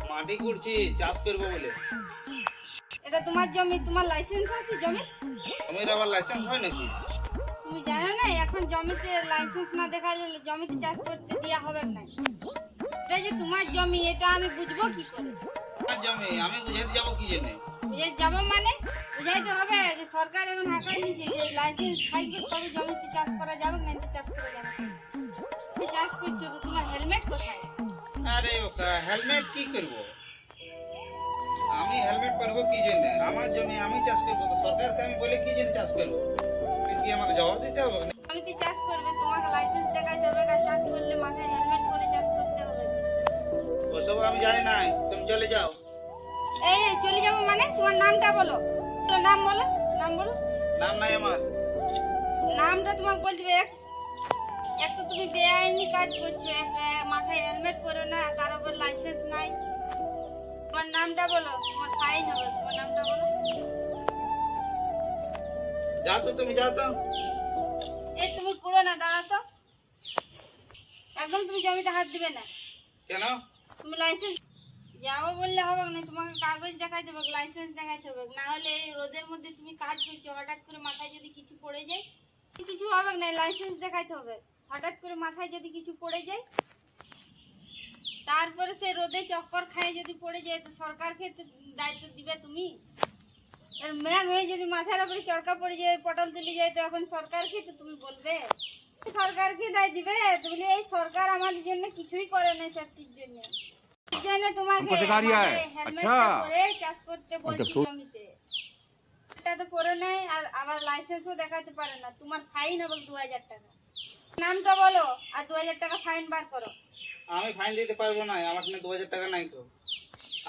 মাটি কুড়ছি চাষ করবো বলে। এটা তোমার জমি, তোমার লাইসেন্স আছে জমি? জমির আবার লাইসেন্স হয় নাকি? তুমি জানো না এখন জমিতে লাইসেন্স না দেখালে জমিতে চাষ করতে দেওয়া হবে না। এটা যে তোমার জমি এটা আমি বুঝবো কি করে? আমার জমি আমি বুঝাতে যাবো কি জন্য? বুঝে যাবো মানে বুঝাইতে হবে যে সরকার এখন হাঁকাই নিচ্ছে যে লাইসেন্স থাকবে তবে জমিতে চাষ করা যাবে না, চাষ করা যাবে না। তুমি চাষ করছো তো তোমার হেলমেট কোথায়? আরে হেলমেট কি করবো? আমি হেলমেট পরবো কি জন্য? আমার জমি আমি চাষ করবো, তো সরকারকে আমি বলে কি জন্য চাষ করবো? কি আমাকে জবাব দিতে হবে? জমিতে চাষ করবে তোমাকে লাইসেন্স দেখাইতে হবে, আর চাষ করলে মাথায় হেলমেট পরে চাষ করতে হবে। ওসব আমি জানি না, তুমি চলে যাও। এই চলে যাবো মানে তোমার নামটা বলো, তোমার নাম বলো, নাম বলো। নাম নাই আমার। নামটা তোমাকে বলবে। এক তো তুমি বেআইনি কাজ করছো, মাথায় হেলমেট পরো না, তার উপর লাইসেন্স নাই। তোমার নামটা বলো, তোমার ফাইন হবে। তোমার নামটা বলো। যাও তো, তুমি যাও তো। এই তুমি পুরো না, দাঁড়া তো। একদম তুমি জমিতে হাত দিবে না। কেন? তুমি লাইসেন্স যাবো বললে হবে না, তোমাকে কাগজ দেখাইতে হবে, লাইসেন্স দেখাইতে হবে, না হলে এই রোদের মধ্যে তুমি কাজ করছো, হঠাৎ করে মাথায় যদি কিছু পড়ে যায় কিছু হবে না, লাইসেন্স দেখাইতে হবে। হঠাৎ করে মাথায় যদি কিছু পড়ে যায় তারপরে সে রোদে চক্কর খায় যদি পড়ে যায় তো সরকারকে তো দায়িত্ব দিবে তুমি। আর ম্যাম হয়ে যদি মাথার উপরে চরকা পড়ে যায়, পটল তুলে যায়, তো এখন সরকারকে তো তুমি বলবে, সরকারকে দায় দিবে তুমি। এই সরকার আমাদের জন্য কিছুই করে না সেফটির জন্য। এর জন্য তোমাকে হেলমেট পরে চাষ করতে বলছি জমিতে। এটা তো পরে নাই আর আবার লাইসেন্সও দেখাতে পারে না, তোমার ফাইন হবে 2000 টাকা। নামটা বলো আর 2000 টাকা ফাইন বার করো। আমি ফাইন দিতে পারবো না, আমার ঠানে 2000 টাকা নাই তো।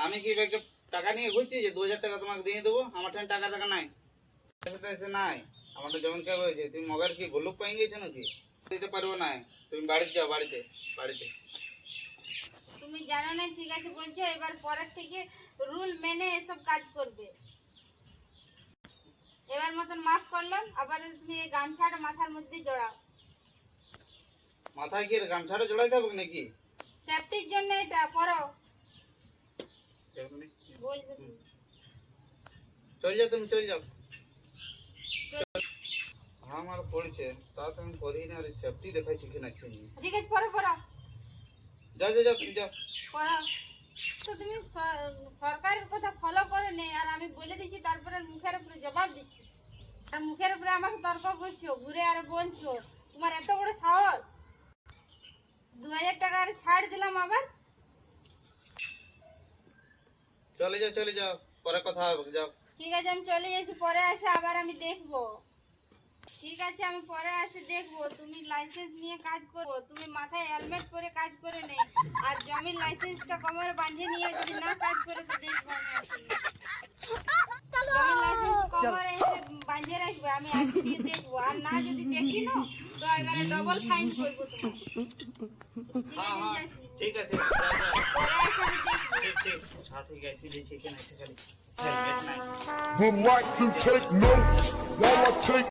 আমি কি ব্যাগে টাকা নিয়ে ঘুরছি যে 2000 টাকা তোমাকে দিয়ে দেবো? আমার ঠানে টাকা নাই, এসে নাই। আমার তো জমি খারাপ হয়েছে, তুমি মোবাইল কি ভুলুক পাই গেছো নাকি? দিতে পারবো না, তুমি বাড়িতে যাও, বাড়িতে। তুমি জানো না, ঠিক আছে বলছো, এবার পরের থেকে রুল মেনে এসব কাজ করবে। এবার মতন মাফ করলাম, আবার তুমি এই গামছাটা মাথার মধ্যে জড়াও। মাথায় কি গামছাটা জড়াইতে হবে নাকি? সেফটির জন্য এটা পরো। বলবে তুমি। চল যাও, তুমি চল যাও। আমার পড়ছে তা তো আমি করি না, আরে সেফটি দেখাইছি কিনা চিনি। ঠিক আছে পরো পরো যাও তুমি যাও। পরো। তো তুমি সরকারের কথা ফলো করে নে, আর আমি বলে দিচ্ছি তারপরে মুখের উপরে জবাব দিচ্ছি, আর মুখের উপরে আমাকে তর্ক করছো, ঘুরে আর বলছো তোমার এত বড় সাহস। 2000 টাকা আর ছাড় দিলাম আবার। চলে যাও, পরে কথা হবে, যাও। ঠিক আছে আমি চলে যাচ্ছি, পরে আসে আবার আমি দেখবো। ঠিক আছে আমি পরে আসে দেখবো, তুমি লাইসেন্স নিয়ে কাজ করো, তুমি মাথায় হেলমেট পরে কাজ করে নেই, আর জমির লাইসেন্সটা কোমরে বাঁধে নিয়ে যদি না কাজ করে তো দেখবো আমি আসি। জমির লাইসেন্স কোমরে এসে বাঁধে রাখবে, আমি আজকে দিয়ে দেখবো, আর না যদি দেখি না তো এবারে ডবল ফাইন করবো তোমার। ঠিক আছে আমি যাচ্ছি। ঠিক আছে, পরে আসে আমি দেখবো। ঠিক সাথে গেছি দেখি কেন খালি হেলমেট নাই। Would like to take notes while I take